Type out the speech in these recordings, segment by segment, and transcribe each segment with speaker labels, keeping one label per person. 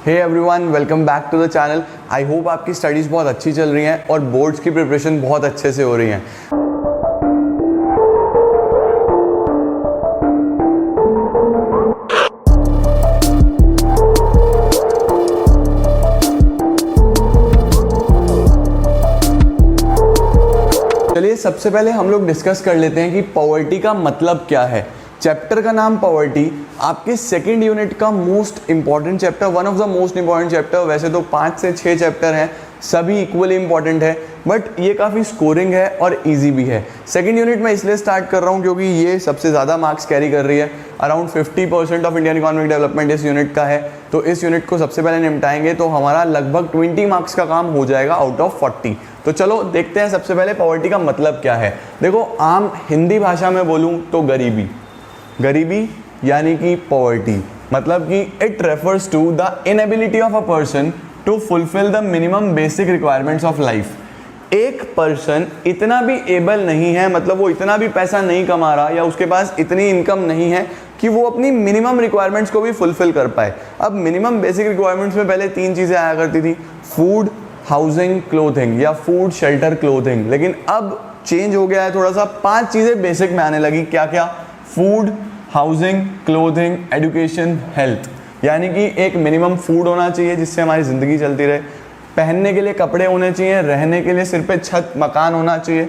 Speaker 1: Hey everyone, welcome back to the channel. I hope आपकी studies बहुत अच्छी चल रही हैं और बोर्ड्स की प्रिपरेशन बहुत अच्छे से हो रही हैं। चलिए सबसे पहले हम लोग डिस्कस कर लेते हैं कि पॉवर्टी का मतलब क्या है। चैप्टर का नाम पॉवर्टी, आपके सेकंड यूनिट का most important chapter, one of the most important chapter. वैसे तो 5 से 6 चैप्टर हैं, सभी इक्वली इंपॉर्टेंट है, बट ये काफ़ी स्कोरिंग है और इजी भी है। सेकंड यूनिट में इसलिए स्टार्ट कर रहा हूँ क्योंकि ये सबसे ज़्यादा मार्क्स कैरी कर रही है। Around 50% of Indian economic development इस यूनिट का है, तो इस यूनिट को सबसे पहले निपटाएंगे तो हमारा लगभग 20 मार्क्स का काम हो जाएगा आउट ऑफ 40। तो चलो देखते हैं सबसे पहले पॉवर्टी का मतलब क्या है। देखो, आम हिंदी भाषा में बोलूँ तो गरीबी यानी कि पॉवर्टी, मतलब कि it refers to the inability of a person to fulfil the minimum basic requirements of life. एक पर्सन इतना भी एबल नहीं है, मतलब वो इतना भी पैसा नहीं कमा रहा या उसके पास इतनी इनकम नहीं है कि वो अपनी मिनिमम रिक्वायरमेंट्स को भी फुलफिल कर पाए। अब मिनिमम बेसिक रिक्वायरमेंट्स में पहले 3 चीज़ें आया करती थी, फूड, हाउसिंग, क्लोथिंग, या फूड, शेल्टर, क्लोथिंग। लेकिन अब चेंज हो गया है थोड़ा सा, 5 चीज़ें बेसिक में आने लगी। क्या क्या? Food, housing, clothing, education, health. यानी कि एक मिनिमम फूड होना चाहिए जिससे हमारी ज़िंदगी चलती रहे, पहनने के लिए कपड़े होने चाहिए, रहने के लिए सिर पे छत मकान होना चाहिए,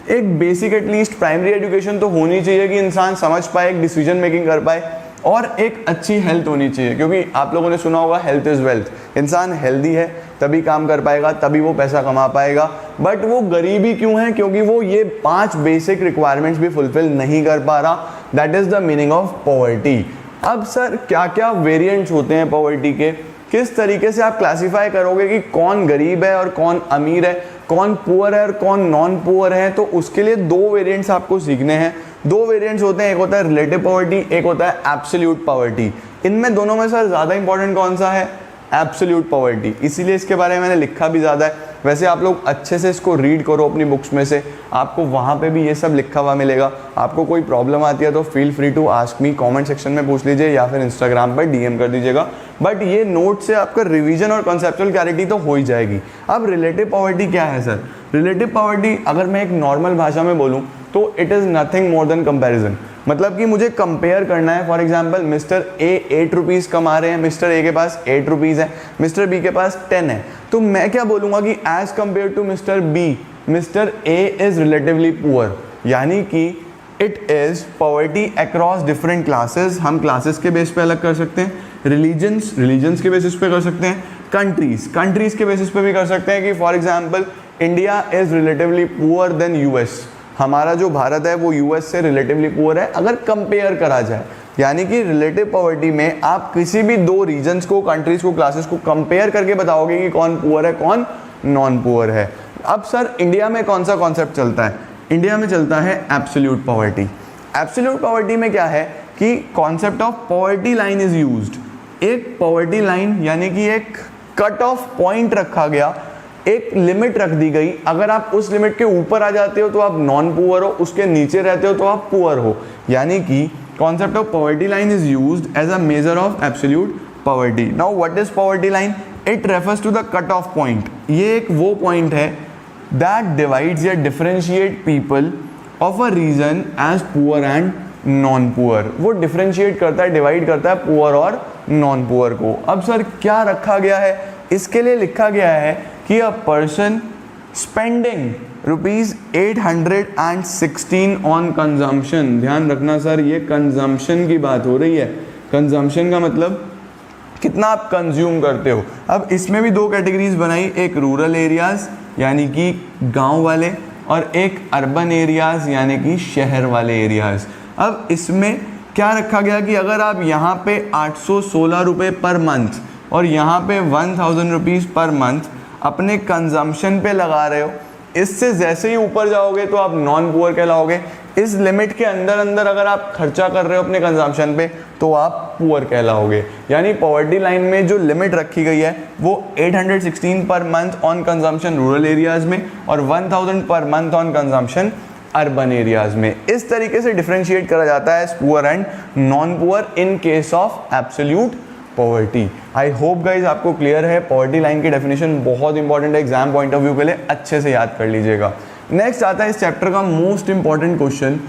Speaker 1: एक बेसिक एटलीस्ट प्राइमरी एजुकेशन तो होनी चाहिए कि इंसान समझ पाए, एक डिसीजन मेकिंग कर पाए, और एक अच्छी हेल्थ होनी चाहिए क्योंकि आप लोगों ने सुना होगा हेल्थ इज़ वेल्थ। इंसान हेल्दी है तभी काम कर पाएगा, तभी वो पैसा कमा पाएगा। बट वो गरीबी क्यों है? क्योंकि वो ये 5 बेसिक रिक्वायरमेंट्स भी फुलफिल नहीं कर पा रहा। That is the meaning of poverty. अब सर क्या क्या वेरिएंट्स होते हैं पॉवर्टी के, किस तरीके से आप क्लासीफाई करोगे कि कौन गरीब है और कौन अमीर है, कौन पुअर है और कौन नॉन पुअर है? तो उसके लिए 2 वेरिएंट्स आपको सीखने हैं। 2 वेरिएंट्स होते हैं, एक होता है रिलेटिव पॉवर्टी, एक होता है एब्सोल्यूट पॉवर्टी। इनमें दोनों में सर ज़्यादा इंपॉर्टेंट कौन सा है? Absolute poverty. इसीलिए इसके बारे में मैंने लिखा भी ज़्यादा है। वैसे आप लोग अच्छे से इसको रीड करो अपनी बुक्स में से, आपको वहाँ पे भी ये सब लिखा हुआ मिलेगा। आपको कोई प्रॉब्लम आती है तो feel free to ask me, comment section में पूछ लीजिए या फिर इंस्टाग्राम पर डीएम कर दीजिएगा। बट ये नोट से आपका रिवीजन और कॉन्सेप्चुअल क्लैरिटी तो हो ही जाएगी। अब रिलेटिव पॉवर्टी क्या है सर? रिलेटिव पॉवर्टी अगर मैं एक नॉर्मल भाषा में बोलूँ तो it is nothing more than comparison. मतलब कि मुझे कंपेयर करना है। For example, mister A 8 rupees कमा रहे हैं, मिस्टर ए के पास 8 रुपीज़ है, मिस्टर बी के पास 10 है, तो मैं क्या बोलूँगा कि as compare to mister B, mister A is relatively poor. यानी कि it is poverty across different classes. हम क्लासेस के बेस पे अलग कर सकते हैं, रिलीजन्स के बेसिस पे कर सकते हैं, कंट्रीज़ के बेसिस पे भी कर सकते हैं कि for example India is relatively poor then US. हमारा जो भारत है वो यूएस से रिलेटिवली पुअर है अगर कंपेयर करा जाए। यानी कि रिलेटिव पॉवर्टी में आप किसी भी 2 रीजन्स को, कंट्रीज़ को, क्लासेस को कंपेयर करके बताओगे कि कौन पुअर है कौन नॉन पुअर है। अब सर इंडिया में कौन सा कॉन्सेप्ट चलता है? इंडिया में चलता है एब्सोल्यूट पॉवर्टी। एब्सोल्यूट पॉवर्टी में क्या है कि concept of poverty line is used. एक पॉवर्टी लाइन यानी कि एक कट ऑफ पॉइंट रखा गया, एक लिमिट रख दी गई। अगर आप उस लिमिट के ऊपर आ जाते हो तो आप नॉन पुअर हो, उसके नीचे रहते हो तो आप पुअर हो। यानी कि concept of poverty line is used as a measure of absolute poverty. Now what is poverty line? It refers to the cut off point. ये एक वो पॉइंट है दैट डिवाइड्स या differentiate people of a region as poor and non poor. वो differentiate करता है, divide करता है पुअर और नॉन पुअर को। अब सर क्या रखा गया है? इसके लिए लिखा गया है कि a person spending ₹816 on consumption. ध्यान रखना सर, ये कंजम्पशन की बात हो रही है। कंजम्पशन का मतलब कितना आप कंज्यूम करते हो। अब इसमें भी 2 कैटेगरीज बनाई, एक रूरल एरियाज यानी कि गांव वाले और एक अर्बन एरियाज यानी कि शहर वाले एरियाज। अब इसमें क्या रखा गया कि अगर आप यहाँ पे 816 रुपये पर मंथ और यहाँ पे 1000 रुपीज़ पर मंथ अपने कंजम्पशन पे लगा रहे हो, इससे जैसे ही ऊपर जाओगे तो आप नॉन पुअर कहलाओगे। इस लिमिट के अंदर अगर आप खर्चा कर रहे हो अपने कंजम्पशन पे तो आप पुअर कहलाओगे। यानी पॉवर्टी लाइन में जो लिमिट रखी गई है वो 816 per month on consumption rural areas में और 1000 per month on consumption urban areas में। इस तरीके से डिफरेंशिएट करा जाता है poor and non poor in case of absolute poverty. I hope guys आपको क्लियर है। पॉवर्टी लाइन की डेफिनेशन बहुत इंपॉर्टेंट है, एग्जाम पॉइंट ऑफ व्यू के लिए अच्छे से याद कर लीजिएगा। नेक्स्ट आता है इस चैप्टर का most important question,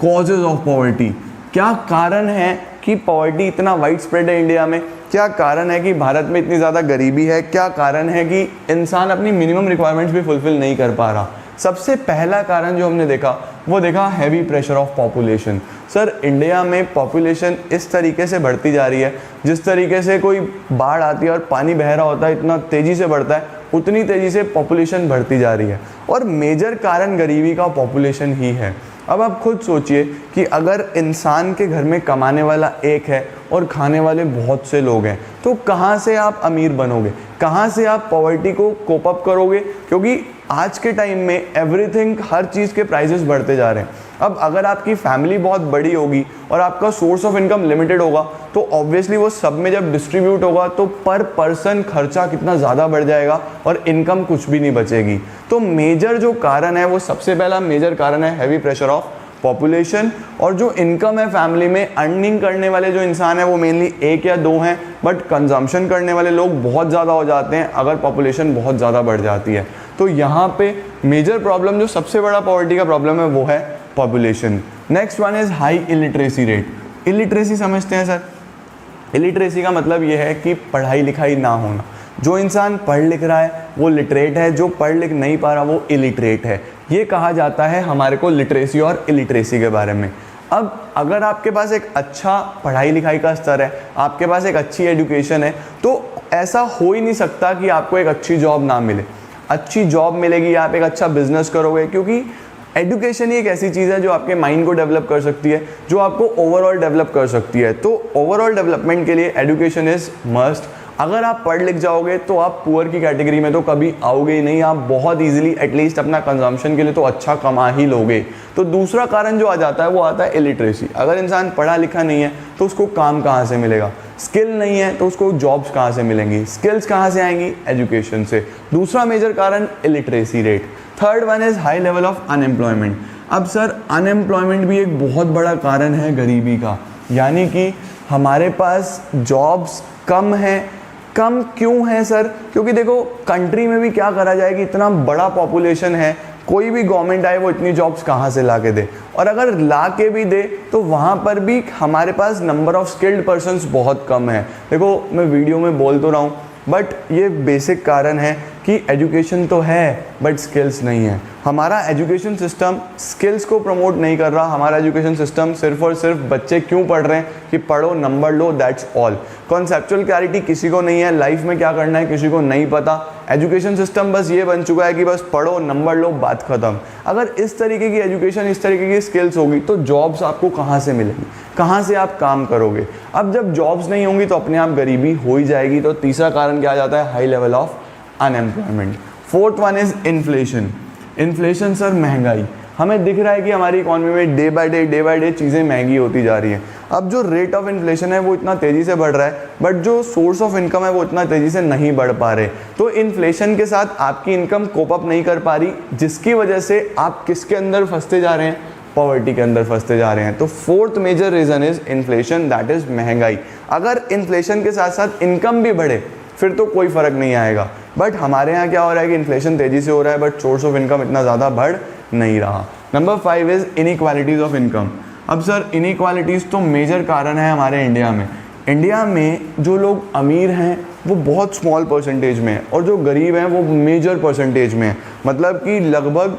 Speaker 1: causes of poverty. क्या कारण है कि पॉवर्टी इतना वाइड स्प्रेड है इंडिया में? क्या कारण है कि भारत में इतनी ज़्यादा गरीबी है? क्या कारण है कि इंसान अपनी मिनिमम रिक्वायरमेंट्स भी फुलफिल नहीं कर पा रहा? सबसे पहला कारण जो हमने देखा वो देखा heavy pressure of population. Sir India में पॉपुलेशन इस तरीके से बढ़ती जा रही है, जिस तरीके से कोई बाढ़ आती है और पानी बह रहा होता है, इतना तेज़ी से बढ़ता है, उतनी तेज़ी से पॉपुलेशन बढ़ती जा रही है। और मेजर कारण गरीबी का पॉपुलेशन ही है। अब आप खुद सोचिए कि अगर इंसान के घर में कमाने वाला एक है और खाने वाले बहुत से लोग हैं, तो कहाँ से आप अमीर बनोगे? कहाँ से आप पॉवर्टी को कोप अप करोगे? क्योंकि आज के टाइम में एवरीथिंग, हर चीज़ के प्राइसेस बढ़ते जा रहे हैं। अब अगर आपकी फैमिली बहुत बड़ी होगी और आपका सोर्स ऑफ इनकम लिमिटेड होगा, तो ऑब्वियसली वो सब में जब डिस्ट्रीब्यूट होगा तो पर पर्सन खर्चा कितना ज़्यादा बढ़ जाएगा और इनकम कुछ भी नहीं बचेगी। तो मेजर जो कारण है वो सबसे पहला मेजर कारण है हैवी प्रेशर ऑफ पॉपुलेशन। और जो इनकम है फैमिली में, अर्निंग करने वाले जो इंसान है वो मेनली एक या दो हैं, बट कंजम्पशन करने वाले लोग बहुत ज़्यादा हो जाते हैं अगर पॉपुलेशन बहुत ज़्यादा बढ़ जाती है। तो यहाँ पे मेजर प्रॉब्लम, जो सबसे बड़ा पॉवर्टी का प्रॉब्लम है, वो है population. Next one is high illiteracy rate. Illiteracy समझते हैं सर? इलिटरेसी का मतलब ये है कि पढ़ाई लिखाई ना होना। जो इंसान पढ़ लिख रहा है वो लिटरेट है, जो पढ़ लिख नहीं पा रहा वो इलिटरेट है। ये कहा जाता है हमारे को लिटरेसी और इलिटरेसी के बारे में। अब अगर आपके पास एक अच्छा पढ़ाई लिखाई का स्तर है, आपके पास एक अच्छी एजुकेशन है, तो ऐसा हो ही नहीं सकता कि आपको एक अच्छी जॉब ना मिले। अच्छी जॉब मिलेगी, आप एक अच्छा बिजनेस करोगे, क्योंकि एजुकेशन ही एक ऐसी चीज़ है जो आपके माइंड को डेवलप कर सकती है, जो आपको ओवरऑल डेवलप कर सकती है। तो ओवरऑल डेवलपमेंट के लिए एजुकेशन इज़ मस्ट। अगर आप पढ़ लिख जाओगे तो आप पुअर की कैटेगरी में तो कभी आओगे ही नहीं, आप बहुत इजीली एटलीस्ट अपना कंजम्पशन के लिए तो अच्छा कमा ही लोगे। तो दूसरा कारण जो आ जाता है वो आता है इलिटरेसी। अगर इंसान पढ़ा लिखा नहीं है तो उसको काम कहाँ से मिलेगा? स्किल नहीं है तो उसको जॉब्स कहाँ से मिलेंगी? स्किल्स कहाँ से आएंगी? एजुकेशन से। दूसरा मेजर कारण illiteracy rate. Third one is high level of unemployment. अब सर अनएम्प्लॉयमेंट भी एक बहुत बड़ा कारण है गरीबी का, यानी कि हमारे पास जॉब्स कम हैं। कम क्यों है सर? क्योंकि देखो कंट्री में भी क्या करा जाए कि इतना बड़ा पॉपुलेशन है, कोई भी गवर्नमेंट आए वो इतनी जॉब्स कहाँ से ला के दे, और अगर ला के भी दे तो वहाँ पर भी हमारे पास नंबर ऑफ स्किल्ड पर्सन्स बहुत कम है। देखो मैं वीडियो में बोल तो रहा हूँ, बट ये बेसिक कारण है कि एजुकेशन तो है बट स्किल्स नहीं है। हमारा एजुकेशन सिस्टम स्किल्स को प्रमोट नहीं कर रहा। हमारा एजुकेशन सिस्टम सिर्फ और सिर्फ बच्चे क्यों पढ़ रहे हैं कि पढ़ो, number low, that's all. Conceptual clarity किसी को नहीं है, लाइफ में क्या करना है किसी को नहीं पता। एजुकेशन सिस्टम बस ये बन चुका है कि बस पढ़ो, नंबर लो, बात खत्म। अगर इस तरीके की एजुकेशन, इस तरीके की स्किल्स होगी तो जॉब्स आपको कहाँ से मिलेंगी? कहाँ से आप काम करोगे? अब जब जॉब्स नहीं होंगी तो अपने आप गरीबी हो ही जाएगी। तो तीसरा कारण क्या आ जाता है? High level of unemployment. Fourth one is inflation. Inflation sir महंगाई। हमें दिख रहा है कि हमारी इकॉनमी में डे बाय डे चीज़ें महंगी होती जा रही हैं। अब जो रेट ऑफ इन्फ्लेशन है वो इतना तेज़ी से बढ़ रहा है, बट जो सोर्स ऑफ इनकम है वो इतना तेज़ी से नहीं बढ़ पा रहे। तो इन्फ्लेशन के साथ आपकी इनकम कोप अप नहीं कर पा रही, जिसकी वजह से आप किसके अंदर फंसते जा रहे हैं? पॉवर्टी के अंदर फंसते जा रहे हैं। तो fourth major reason is inflation, that is महंगाई। अगर इन्फ्लेशन के साथ साथ इनकम भी बढ़े फिर तो कोई फ़र्क नहीं आएगा, बट हमारे यहाँ क्या हो रहा है कि इन्फ्लेशन तेज़ी से हो रहा है बट सोर्स ऑफ इनकम इतना ज़्यादा बढ़ नहीं रहा। Number 5 is inequalities of income. अब सर इनइक्वालिटीज़ तो मेजर कारण है हमारे इंडिया में। इंडिया में जो लोग अमीर हैं वो बहुत स्मॉल परसेंटेज में है और जो गरीब हैं वो मेजर परसेंटेज में है। मतलब कि लगभग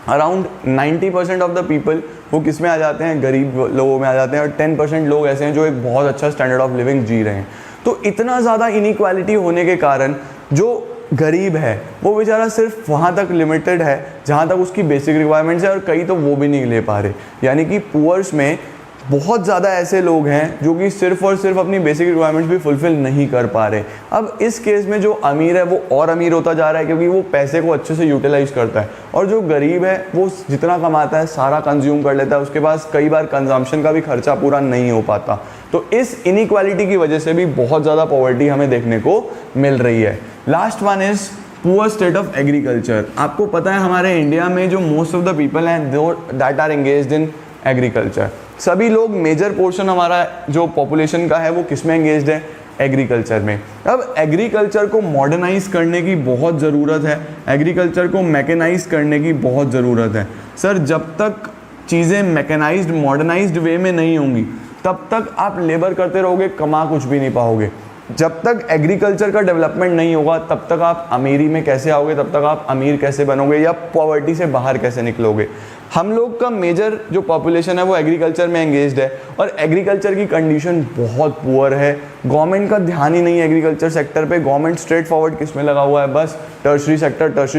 Speaker 1: अराउंड 90% ऑफ द पीपल वो किस में आ जाते हैं? गरीब लोगों में आ जाते हैं, और 10% लोग ऐसे हैं जो एक बहुत अच्छा स्टैंडर्ड ऑफ लिविंग जी रहे हैं। तो इतना ज़्यादा इनइक्वालिटी होने के कारण जो गरीब है वो बेचारा सिर्फ वहाँ तक लिमिटेड है जहाँ तक उसकी बेसिक रिक्वायरमेंट्स है, और कई तो वो भी नहीं ले पा रहे। यानी कि पुअर्स में बहुत ज़्यादा ऐसे लोग हैं जो कि सिर्फ और सिर्फ अपनी बेसिक रिक्वायरमेंट्स भी फुलफिल नहीं कर पा रहे। अब इस केस में जो अमीर है वो और अमीर होता जा रहा है क्योंकि वो पैसे को अच्छे से यूटिलाइज करता है, और जो गरीब है वो जितना कमाता है सारा कंज्यूम कर लेता है, उसके पास कई बार कंजम्पशन का भी खर्चा पूरा नहीं हो पाता। तो इस इनइक्वालिटी की वजह से भी बहुत ज़्यादा पॉवर्टी हमें देखने को मिल रही है। Last one is poor state of agriculture. आपको पता है हमारे इंडिया में जो मोस्ट ऑफ द पीपल हैं that are engaged in agriculture. सभी लोग, मेजर पोर्शन हमारा जो पॉपुलेशन का है वो किस में एंगेज्ड है? एग्रीकल्चर में। अब एग्रीकल्चर को मॉडर्नाइज करने की बहुत ज़रूरत है, एग्रीकल्चर को मैकेनाइज करने की बहुत ज़रूरत है। सर जब तक चीज़ें मैकेनाइज्ड मॉडर्नाइज्ड वे में नहीं होंगी तब तक आप लेबर करते रहोगे, कमा कुछ भी नहीं पाओगे। जब तक एग्रीकल्चर का डेवलपमेंट नहीं होगा तब तक आप अमीरी में कैसे आओगे, तब तक आप अमीर कैसे बनोगे या पॉवर्टी से बाहर कैसे निकलोगे। हम लोग का मेजर जो पॉपुलेशन है वो एग्रीकल्चर में एंगेज्ड है और एग्रीकल्चर की कंडीशन बहुत पुअर है। गवर्नमेंट का ध्यान ही नहीं है एग्रीकल्चर सेक्टर पे। गवर्नमेंट स्ट्रेट फॉरवर्ड किस में लगा हुआ है, बस टर्शरी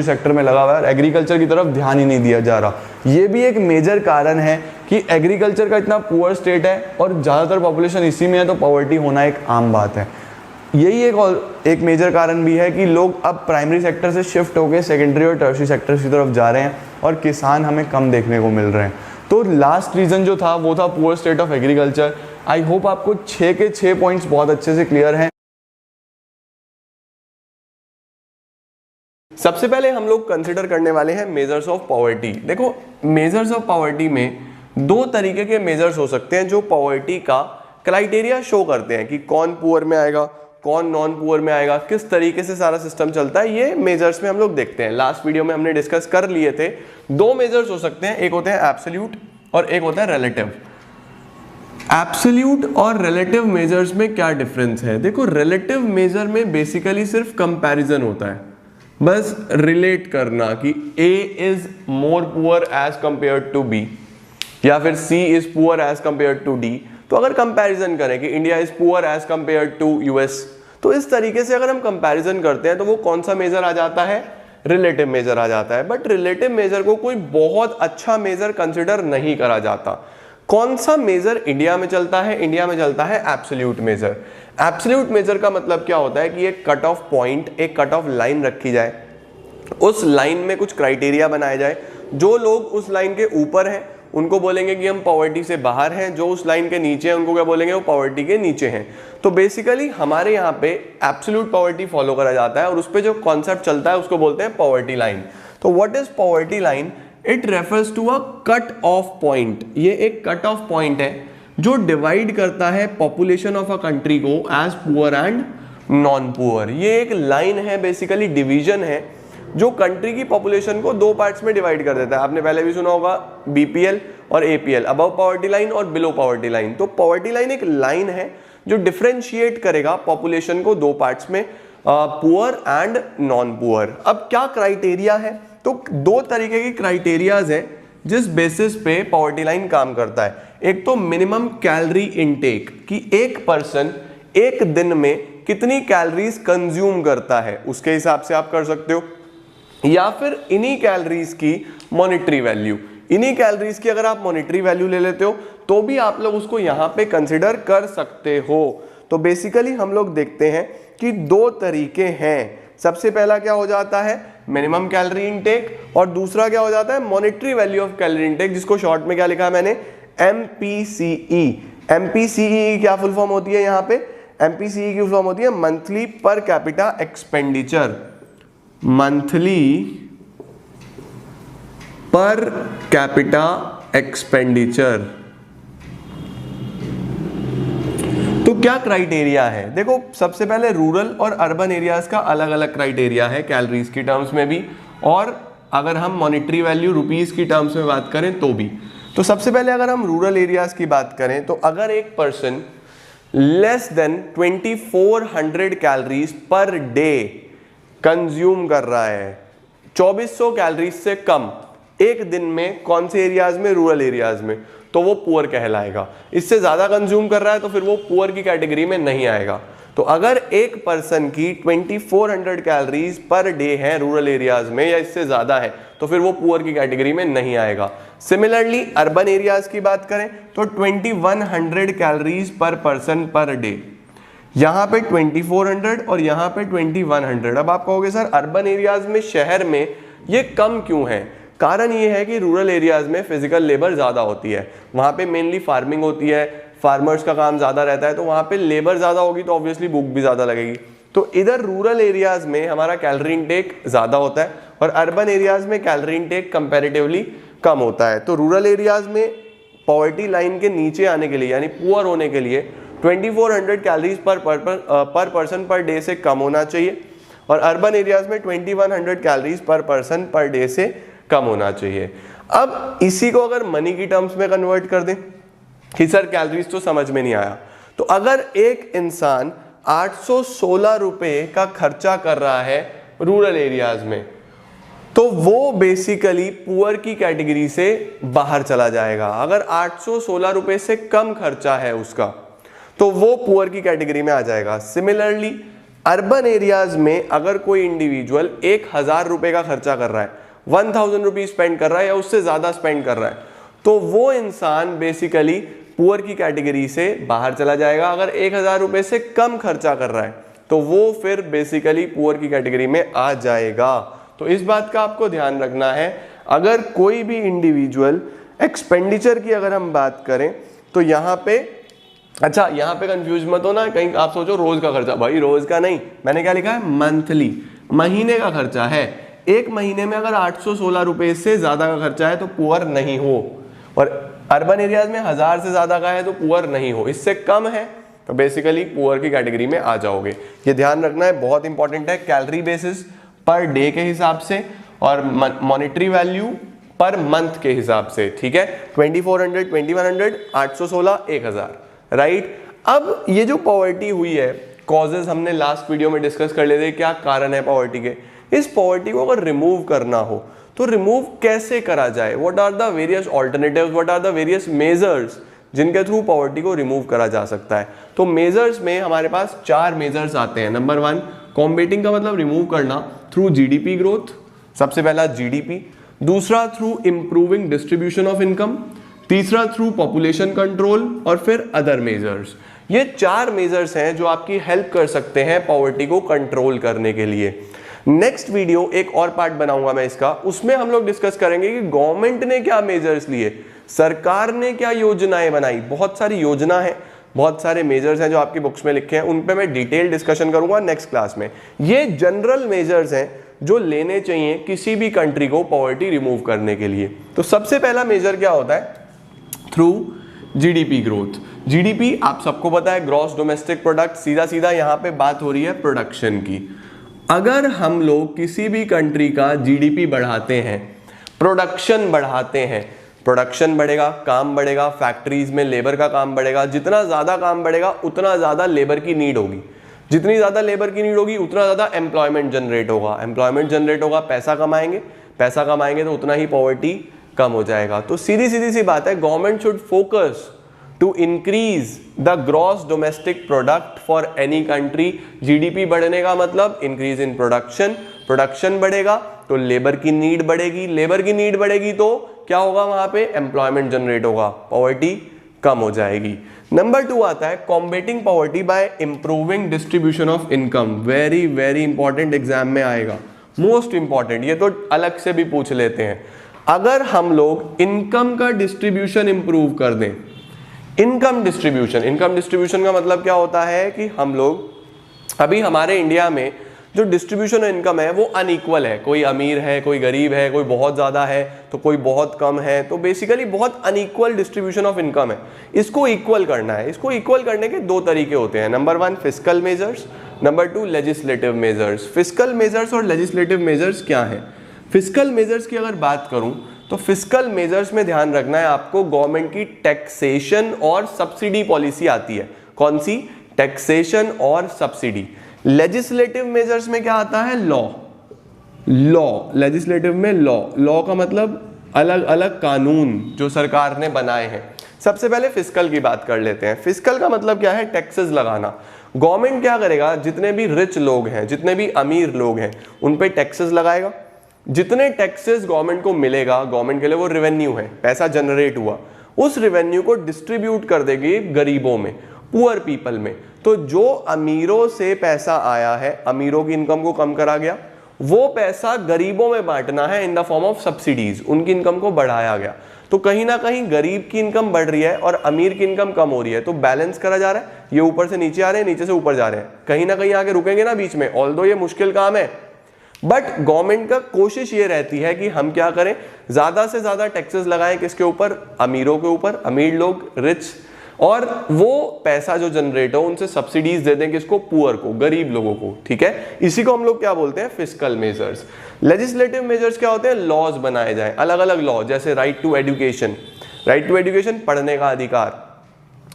Speaker 1: सेक्टर में लगा हुआ है और एग्रीकल्चर की तरफ ध्यान ही नहीं दिया जा रहा। ये भी एक मेजर कारण है कि एग्रीकल्चर का इतना पुअर स्टेट है और ज़्यादातर पॉपुलेशन इसी में है, तो पॉवर्टी होना एक आम बात है। यही एक मेजर कारण भी है कि लोग अब प्राइमरी सेक्टर से शिफ्ट होकर सेकेंडरी और टर्शरी सेक्टर की तरफ जा रहे हैं और किसान हमें कम देखने को मिल रहे हैं। तो लास्ट रीज़न जो था वो था poor state of agriculture. I hope आपको 6 के 6 पॉइंट्स बहुत अच्छे से क्लियर हैं। सबसे पहले हम लोग कंसिडर करने वाले हैं मेजर्स ऑफ पॉवर्टी। देखो मेजर्स ऑफ पॉवर्टी में 2 तरीके के मेजर्स हो सकते हैं जो पॉवर्टी का क्राइटेरिया शो करते हैं कि कौन पुअर में आएगा, कौन नॉन पुअर में आएगा, किस तरीके से सारा सिस्टम चलता है। ये मेजर्स में हम लोग देखते हैं। लास्ट वीडियो में हमने डिस्कस कर लिए थे। 2 मेजर्स हो सकते हैं, एक होते हैं एब्सोल्यूट और एक होता है रिलेटिव। एब्सोल्यूट और रिलेटिव मेजर्स में क्या डिफरेंस है? देखो रिलेटिव मेजर में बेसिकली सिर्फ कंपैरिजन होता है, बस रिलेट करना कि A is more poor as compared to B या फिर C is poor as compared to D। तो अगर कंपैरिजन करें कि India is poor as compared to US, तो इस तरीके से अगर हम कंपैरिजन करते हैं तो वो कौन सा मेजर आ जाता है? रिलेटिव मेजर आ जाता है। बट रिलेटिव मेजर को कोई बहुत अच्छा मेजर कंसिडर नहीं करा जाता। कौन सा मेजर इंडिया में चलता है? इंडिया में चलता है एब्सोल्यूट मेजर। एब्सोल्यूट मेजर का मतलब क्या होता है कि एक कट ऑफ पॉइंट, एक कट ऑफ लाइन रखी जाए, उस लाइन में कुछ क्राइटेरिया बनाए जाए। जो लोग उस लाइन के ऊपर हैं उनको बोलेंगे कि हम पॉवर्टी से बाहर हैं, जो उस लाइन के नीचे हैं उनको क्या बोलेंगे? वो पॉवर्टी के नीचे हैं। तो बेसिकली हमारे यहाँ पे एब्सोल्यूट पॉवर्टी फॉलो करा जाता है और उस पर जो कॉन्सेप्ट चलता है उसको बोलते हैं पॉवर्टी लाइन। तो what is poverty line? It refers to a cut off point. ये एक कट ऑफ पॉइंट है जो डिवाइड करता है पॉपुलेशन ऑफ अ कंट्री को as poor and non poor. ये एक लाइन है, बेसिकली डिवीजन है जो कंट्री की पॉपुलेशन को 2 पार्ट्स में डिवाइड कर देता है। आपने पहले भी सुना होगा BPL और APL, अबव पॉवर्टी लाइन और बिलो पॉवर्टी लाइन। तो पॉवर्टी लाइन एक लाइन है जो डिफरेंशिएट करेगा पॉपुलेशन को 2 पार्ट्स में, पुअर एंड नॉन पुअर। अब क्या क्राइटेरिया है? तो 2 तरीके की क्राइटेरियाज है जिस बेसिस पे पॉवर्टी लाइन काम करता है। एक तो मिनिमम कैलोरी इनटेक, कि एक पर्सन एक दिन में कितनी कैलोरीज कंज्यूम करता है, उसके हिसाब से आप कर सकते हो। या फिर इन्हीं कैलोरीज की मॉनिटरी वैल्यू, इन्हीं कैलोरीज की अगर आप मॉनिटरी वैल्यू ले लेते हो तो भी आप लोग उसको यहां पे कंसिडर कर सकते हो। तो बेसिकली हम लोग देखते हैं कि 2 तरीके हैं। सबसे पहला क्या हो जाता है? मिनिमम कैलोरी इनटेक, और दूसरा क्या हो जाता है? Monetary value of calorie intake, जिसको शॉर्ट में क्या लिखा है मैंने? MPCE। MPCE क्या फुल फॉर्म होती है? यहाँ पे MPCE की फुल फॉर्म होती है monthly per capita expenditure. Monthly per capita expenditure. तो क्या क्राइटेरिया है? देखो सबसे पहले रूरल और अर्बन एरियाज का अलग अलग क्राइटेरिया है कैलोरीज की टर्म्स में भी, और अगर हम मॉनिटरी वैल्यू रुपीस की टर्म्स में बात करें तो भी। तो सबसे पहले अगर हम रूरल एरियाज की बात करें तो अगर एक person less than 2400 calories per day consume कर रहा है, 2400 कैलोरीज से कम एक दिन में, कौन से एरियाज में? रूरल एरियाज में, तो वो पुअर कहलाएगा। इससे ज्यादा कंज्यूम कर रहा है तो फिर वो पुअर की कैटेगरी में नहीं आएगा। तो अगर एक पर्सन की 2400 कैलोरीज पर डे है रूरल एरियाज में या इससे ज्यादा है तो फिर वो पुअर की कैटेगरी में नहीं आएगा। सिमिलरली अर्बन एरियाज की बात करें तो 2100 कैलोरीज पर पर्सन पर डे, यहाँ पे 2400 और यहाँ पे 2100। अब आप कहोगे सर अर्बन एरियाज में, शहर में ये कम क्यों है? कारण ये है कि रूरल एरियाज में फिजिकल लेबर ज़्यादा होती है, वहाँ पे मेनली फार्मिंग होती है, फार्मर्स का काम ज़्यादा रहता है, तो वहाँ पे लेबर ज़्यादा होगी तो ऑब्वियसली भूख भी ज़्यादा लगेगी। तो इधर रूरल एरियाज में हमारा कैलोरी इनटेक ज़्यादा होता है और अर्बन एरियाज में कैलोरी इनटेक कंपैरेटिवली कम होता है। तो रूरल एरियाज में पॉवर्टी लाइन के नीचे आने के लिए यानी पुअर होने के लिए
Speaker 2: 2400 कैलोरीज पर पर्सन पर डे से कम होना चाहिए, और अर्बन एरियाज में 2100 कैलोरीज पर पर्सन पर डे से कम होना चाहिए। अब इसी को अगर मनी की टर्म्स में कन्वर्ट कर दें कि सर कैलोरीज तो समझ में नहीं आया, तो अगर एक इंसान 816 रुपए का खर्चा कर रहा है रूरल एरियाज में, तो वो बेसिकली पुअर की कैटेगरी से बाहर चला जाएगा। अगर 816 रुपए से कम खर्चा है उसका, तो वो पुअर की कैटेगरी में आ जाएगा। सिमिलरली अर्बन एरियाज में अगर कोई इंडिविजुअल 1000 रुपए का खर्चा कर रहा है, 1000 रुपीज स्पेंड कर रहा है या उससे ज्यादा स्पेंड कर रहा है, तो वो इंसान बेसिकली पुअर की कैटेगरी से बाहर चला जाएगा। अगर 1000 रुपए से कम खर्चा कर रहा है, तो वो फिर बेसिकली पुअर की कैटेगरी में आ जाएगा। तो इस बात का आपको ध्यान रखना है। अगर कोई भी इंडिविजुअल एक्सपेंडिचर की अगर हम बात करें, तो यहाँ पे अच्छा, यहाँ पे कंफ्यूज मत हो ना, कहीं आप सोचो रोज का खर्चा, भाई रोज का नहीं, मैंने क्या लिखा है, मंथली, महीने का खर्चा है। एक महीने में अगर 816 रुपए से ज्यादा का खर्चा है तो पुअर नहीं हो, और अर्बन एरियाज में 1000 से ज्यादा का है तो पुअर नहीं हो, इससे कम है तो बेसिकली पुअर की कैटेगरी में आ जाओगे। ये ध्यान रखना है, बहुत इंपॉर्टेंट है। कैलोरी बेसिस पर डे के हिसाब से और मॉनेटरी वैल्यू पर मंथ के हिसाब से, ठीक है। 2400, 2100, 816, 1000, राइट। अब ये जो पॉवर्टी हुई है, कॉजेज हमने लास्ट वीडियो में डिस्कस कर लेते, क्या कारण है पॉवर्टी के। इस पॉवर्टी को अगर रिमूव करना हो तो रिमूव कैसे करा जाए, what are the various alternatives, what are the various measures जिनके थ्रू पॉवर्टी को रिमूव करा जा सकता है। तो मेजर्स में हमारे पास 4 मेजर्स आते हैं। नंबर 1, कॉम्बेटिंग का मतलब रिमूव करना थ्रू जीडीपी ग्रोथ, सबसे पहला जीडीपी। दूसरा through improving distribution of income. तीसरा थ्रू पॉपुलेशन कंट्रोल, और फिर अदर मेजर्स। ये 4 मेजर्स हैं जो आपकी हेल्प कर सकते हैं पॉवर्टी को कंट्रोल करने के लिए। नेक्स्ट वीडियो एक और पार्ट बनाऊंगा मैं इसका, उसमें हम लोग डिस्कस करेंगे कि गवर्नमेंट ने क्या मेजर्स लिए, सरकार ने क्या योजनाएं बनाई। बहुत सारी योजना है, बहुत सारे मेजर्स हैं जो आपकी बुक्स में लिखे हैं, उन पे मैं डिटेल डिस्कशन करूंगा नेक्स्ट क्लास में। ये जनरल मेजर्स हैं जो लेने चाहिए किसी भी कंट्री को पॉवर्टी रिमूव करने के लिए। तो सबसे पहला मेजर क्या होता है, थ्रू जीडीपी ग्रोथ। जीडीपी आप सबको पता है, ग्रॉस डोमेस्टिक प्रोडक्ट। सीधा सीधा यहाँ पे बात हो रही है प्रोडक्शन की। अगर हम लोग किसी भी कंट्री का जीडीपी बढ़ाते हैं, प्रोडक्शन बढ़ाते हैं, प्रोडक्शन बढ़ेगा, काम बढ़ेगा, फैक्ट्रीज में लेबर का काम बढ़ेगा। जितना ज्यादा काम बढ़ेगा उतना ज्यादा लेबर की नीड होगी, जितनी ज्यादा लेबर की नीड होगी उतना ज्यादा एम्प्लॉयमेंट जनरेट होगा, एम्प्लॉयमेंट जनरेट होगा, पैसा कमाएंगे, पैसा कमाएंगे तो उतना ही पॉवर्टी कम हो जाएगा। तो सीधी सी बात है, government should focus to increase the gross domestic product for any country. GDP बढ़ने का मतलब इंक्रीज इन प्रोडक्शन, प्रोडक्शन बढ़ेगा तो लेबर की नीड बढ़ेगी, लेबर की नीड बढ़ेगी तो क्या होगा, वहां पे एम्प्लॉयमेंट जनरेट होगा, पॉवर्टी कम हो जाएगी। नंबर 2 आता है combating poverty by improving distribution of income. Very very important, exam में आएगा, मोस्ट इंपॉर्टेंट, ये तो अलग से भी पूछ लेते हैं। अगर हम लोग इनकम का डिस्ट्रीब्यूशन इंप्रूव कर दें, इनकम डिस्ट्रीब्यूशन का मतलब क्या होता है कि हम लोग अभी हमारे इंडिया में जो डिस्ट्रीब्यूशन ऑफ इनकम है वो अनइक्वल है, कोई अमीर है, कोई गरीब है, कोई बहुत ज्यादा है तो कोई बहुत कम है, तो बेसिकली बहुत अनइक्वल डिस्ट्रीब्यूशन ऑफ इनकम है। इसको इक्वल करना है। इसको इक्वल करने के 2 तरीके होते हैं। Number 1 fiscal measures, number 2 legislative measures. Fiscal measures और लेजिस्लेटिव मेजर्स क्या है? फिस्कल मेजर्स की अगर बात करूं तो फिस्कल मेजर्स में ध्यान रखना है आपको, गवर्नमेंट की टैक्सेशन और सब्सिडी पॉलिसी आती है। कौन सी? टैक्सेशन और सब्सिडी। लेजिस्लेटिव मेजर्स में क्या आता है? लॉ। लेजिस्लेटिव में लॉ का मतलब अलग अलग कानून जो सरकार ने बनाए हैं। सबसे पहले फिस्कल की बात कर लेते हैं। फिस्कल का मतलब क्या है? टैक्सेस लगाना। गवर्नमेंट क्या करेगा, जितने भी रिच लोग हैं, जितने भी अमीर लोग हैं, उन पे टैक्सेस लगाएगा। जितने टैक्सेस गवर्नमेंट को मिलेगा, गवर्नमेंट के लिए वो रेवेन्यू है, पैसा जनरेट हुआ, उस रेवेन्यू को डिस्ट्रीब्यूट कर देगी गरीबों में, पुअर पीपल में। तो जो अमीरों से पैसा आया है, अमीरों की इनकम को कम करा गया, वो पैसा गरीबों में बांटना है in the form of subsidies, उनकी इनकम को बढ़ाया गया। तो कहीं ना कहीं गरीब की इनकम बढ़ रही है और अमीर की इनकम कम हो रही है, तो बैलेंस करा जा रहा है। ये ऊपर से नीचे आ रहे हैं, नीचे से ऊपर जा रहे हैं, कहीं ना कहीं आके रुकेंगे ना बीच में। ऑल्दो ये मुश्किल काम है, बट गवर्नमेंट का कोशिश ये रहती है कि हम क्या करें, ज्यादा से ज्यादा टैक्सेस लगाएं। किसके ऊपर? अमीरों के ऊपर। अमीर लोग, रिच और वो पैसा जो जनरेट हो उनसे सब्सिडीज दे दें किसको, पुअर को, गरीब लोगों को, ठीक है। इसी को हम लोग क्या बोलते हैं, फिस्कल मेजर्स। लेजिस्लेटिव मेजर्स क्या होते हैं, लॉज बनाए जाएं, अलग अलग लॉ, जैसे right to education, right to education पढ़ने का अधिकार,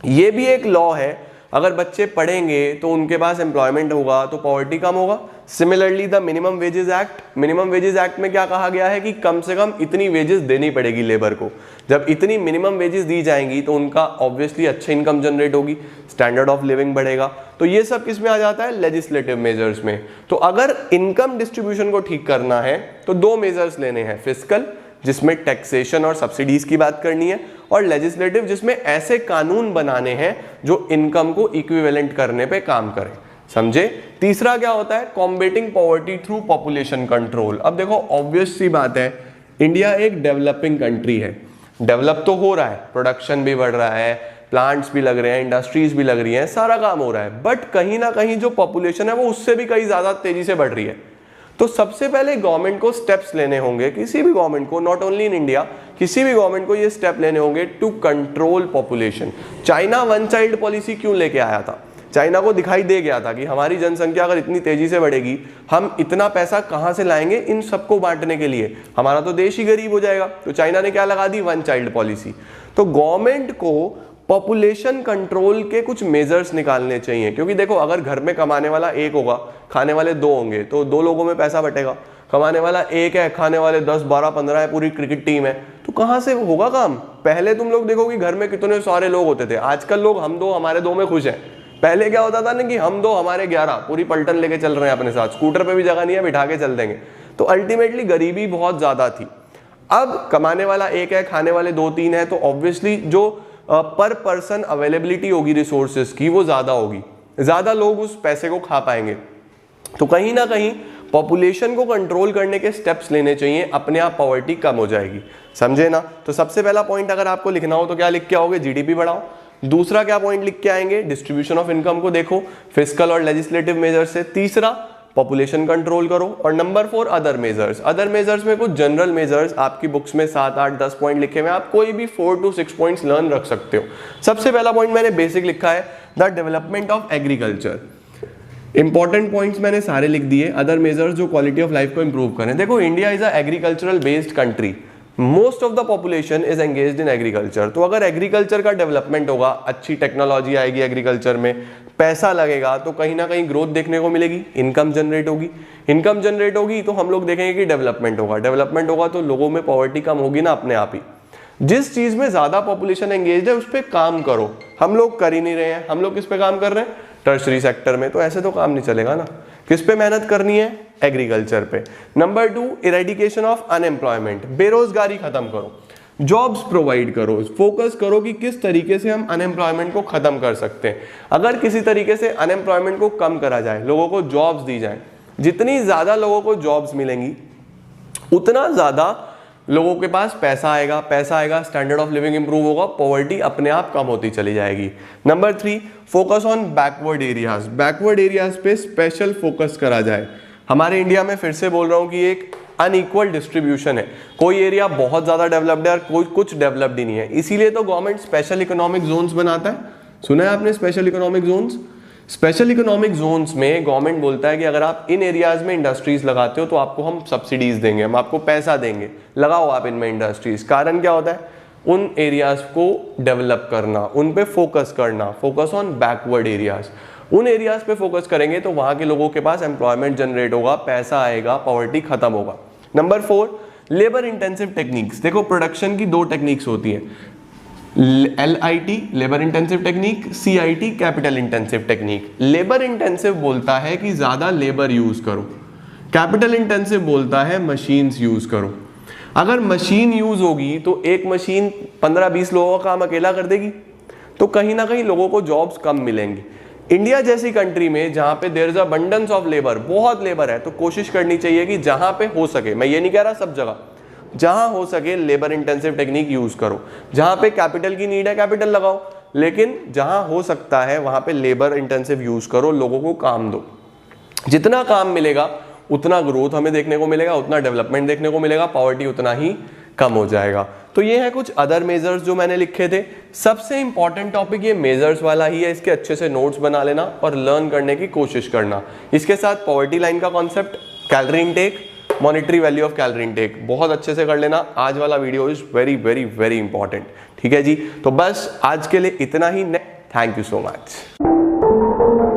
Speaker 2: ये भी एक लॉ है। अगर बच्चे पढ़ेंगे तो उनके पास एम्प्लॉयमेंट होगा तो पॉवर्टी कम होगा। Similarly the minimum wages act, minimum wages act में क्या कहा गया है कि कम से कम इतनी वेजेस देनी पड़ेगी लेबर को। जब इतनी मिनिमम वेजेस दी जाएंगी तो उनका ऑब्वियसली अच्छा इनकम जनरेट होगी, स्टैंडर्ड ऑफ लिविंग बढ़ेगा। तो ये सब किस में आ जाता है, लेजिस्लेटिव मेजर्स में। तो अगर इनकम डिस्ट्रीब्यूशन को ठीक करना है तो दो मेजर्स लेने हैं, फिस्कल जिसमें टैक्सेशन और सब्सिडीज की बात करनी है, और लेजिस्लेटिव जिसमें ऐसे कानून बनाने हैं जो इनकम को इक्विवेलेंट करने पे काम करें, समझे। तीसरा क्या होता है, combating poverty through population control. अब देखो ऑब्वियस सी बात है, इंडिया एक डेवलपिंग कंट्री है, डेवलप तो हो रहा है, प्रोडक्शन भी बढ़ रहा है, प्लांट्स भी लग रहे हैं, इंडस्ट्रीज भी लग रही हैं, सारा काम हो रहा है, बट कहीं ना कहीं जो पॉपुलेशन है वो उससे भी कहीं ज्यादा तेजी से बढ़ रही है। तो सबसे पहले गवर्नमेंट को स्टेप्स लेने होंगे, किसी भी गवर्नमेंट को, नॉट ओनली इन इंडिया, किसी भी गवर्नमेंट को ये स्टेप लेने होंगे to control population. China one child policy क्यों लेके आया था, चाइना को दिखाई दे गया था कि हमारी जनसंख्या अगर इतनी तेजी से बढ़ेगी, हम इतना पैसा कहां से लाएंगे इन सबको बांटने के लिए, हमारा तो देश ही गरीब हो जाएगा। तो चाइना ने क्या लगा दी, वन चाइल्ड पॉलिसी। तो गवर्नमेंट को पॉपुलेशन कंट्रोल के कुछ मेजर्स निकालने चाहिए, क्योंकि देखो अगर घर में कमाने वाला एक होगा, खाने वाले दो होंगे, तो दो लोगों में पैसा बटेगा। कमाने वाला एक है, खाने वाले 10, 12, 15 है, पूरी क्रिकेट टीम है, तो कहां से होगा काम। पहले तुम लोग देखो कि घर में कितने सारे लोग होते थे, आजकल लोग हम दो हमारे दो में खुश हैं। पहले क्या होता था ना कि हम दो हमारे 11, पूरी पलटन लेके चल रहे हैं अपने साथ, स्कूटर पे भी जगह नहीं है, बिठा के चल देंगे। तो अल्टीमेटली गरीबी बहुत ज्यादा थी। अब कमाने वाला एक है, खाने वाले 2-3 है, तो ऑब्वियसली जो पर पर्सन अवेलेबिलिटी होगी रिसोर्सेज की वो ज्यादा होगी, ज्यादा लोग उस पैसे को खा पाएंगे। तो कहीं ना कहीं पॉपुलेशन को कंट्रोल करने के स्टेप्स लेने चाहिए, अपने आप पॉवर्टी कम हो जाएगी, समझे ना। तो सबसे पहला पॉइंट अगर आपको लिखना हो तो क्या लिख के आओगे, जीडीपी बढ़ाओ। दूसरा क्या पॉइंट लिख के आएंगे, डिस्ट्रीब्यूशन ऑफ इनकम को देखो फिस्कल और लेजिस्लेटिव मेजर से। तीसरा पॉपुलेशन कंट्रोल करो। और number 4 other measures. Other measures में कुछ जनरल मेजर्स आपकी बुक्स में 7, 8, 10 पॉइंट लिखे हुए हैं, आप कोई भी 4 to 6 पॉइंट्स लर्न रख सकते हो। सबसे पहला पॉइंट मैंने बेसिक लिखा है, the development of agriculture. Important points मैंने सारे लिख दिए। अदर मेजर्स जो क्वालिटी ऑफ लाइफ को इंप्रूव करें। देखो India is a agricultural based country, most of the population is engaged in agriculture. तो अगर एग्रीकल्चर का डेवलपमेंट होगा, अच्छी टेक्नोलॉजी आएगी एग्रीकल्चर में, पैसा लगेगा, तो कहीं ना कहीं ग्रोथ देखने को मिलेगी, इनकम जनरेट होगी। इनकम जनरेट होगी तो हम लोग देखेंगे कि डेवलपमेंट होगा, डेवलपमेंट होगा तो लोगों में पॉवर्टी कम होगी ना अपने आप ही। जिस चीज में ज्यादा पॉपुलेशन एंगेज्ड है उस पर काम करो। हम लोग कर ही नहीं रहे हैं, हम लोग किस पे काम कर रहे हैं, टर्शरी सेक्टर में। तो ऐसे तो काम नहीं चलेगा ना, किस पे मेहनत करनी है, एग्रीकल्चर पे। नंबर 2 इरेडिकेशन ऑफ अनएम्प्लॉयमेंट, बेरोजगारी खत्म करो, जॉब्स प्रोवाइड करो, फोकस करो कि किस तरीके से हम अनएम्प्लॉयमेंट को खत्म कर सकते हैं। अगर किसी तरीके से अनएम्प्लॉयमेंट को कम करा जाए, लोगों को जॉब्स दी जाए, जितनी ज्यादा लोगों को जॉब्स मिलेंगी उतना ज्यादा लोगों के पास पैसा आएगा, पैसा आएगा, स्टैंडर्ड ऑफ लिविंग इंप्रूव होगा, पॉवर्टी अपने आप कम होती चली जाएगी। Number 3 focus on backward areas, backward areas पे स्पेशल फोकस करा जाए। हमारे इंडिया में फिर से बोल रहा हूं कि एक अनइक्वल डिस्ट्रीब्यूशन है, कोई एरिया बहुत ज्यादा डेवलप्ड है और कोई कुछ डेवलप्ड ही नहीं है। इसीलिए तो गवर्नमेंट स्पेशल इकोनॉमिक जोन्स बनाता है। सुना है आपने special economic zones? Special economic zones में गवर्नमेंट बोलता है कि अगर आप इन एरियाज में इंडस्ट्रीज लगाते हो तो आपको हम सब्सिडीज देंगे, हम आपको पैसा देंगे, लगाओ आप इनमें इंडस्ट्रीज। कारण क्या होता है, उन एरियाज को डेवलप करना, उन पे फोकस करना, फोकस ऑन बैकवर्ड एरियाज। उन एरियाज पे फोकस करेंगे तो वहां के लोगों के पास एम्प्लॉयमेंट जनरेट होगा, पैसा आएगा, पॉवर्टी खत्म होगा। Number 4 labour intensive techniques. देखो प्रोडक्शन की 2 टेक्निक्स होती हैं, LIT labour intensive technique, CIT capital intensive technique. Labour intensive बोलता है कि ज्यादा लेबर यूज करो, कैपिटल इंटेंसिव बोलता है मशीन्स यूज करो। अगर मशीन यूज होगी तो एक मशीन 15-20 लोगों का काम अकेला कर देगी, तो कहीं ना कहीं लोगों को जॉब्स कम मिलेंगी। इंडिया जैसी कंट्री में जहां पे there is abundance of labour, बहुत लेबर है, तो कोशिश करनी चाहिए कि जहां पे हो सके, मैं ये नहीं कह रहा सब जगह, जहां हो सके लेबर इंटेंसिव टेक्निक यूज करो। जहां पे कैपिटल की नीड है कैपिटल लगाओ, लेकिन जहां हो सकता है वहां पे लेबर इंटेंसिव यूज करो, लोगों को काम दो। जितना काम मिलेगा उतना ग्रोथ हमें देखने को मिलेगा, उतना डेवलपमेंट देखने को मिलेगा, पॉवर्टी उतना ही कम हो जाएगा। तो ये है कुछ अदर मेजर्स जो मैंने लिखे थे। सबसे इंपॉर्टेंट टॉपिक ये मेजर्स वाला ही है, इसके अच्छे से नोट्स बना लेना और लर्न करने की कोशिश करना। इसके साथ पॉवर्टी लाइन का concept, calorie intake, monetary value of calorie intake बहुत अच्छे से कर लेना। आज वाला video is very very very important, ठीक है जी। तो बस आज के लिए इतना ही। Thank you so much.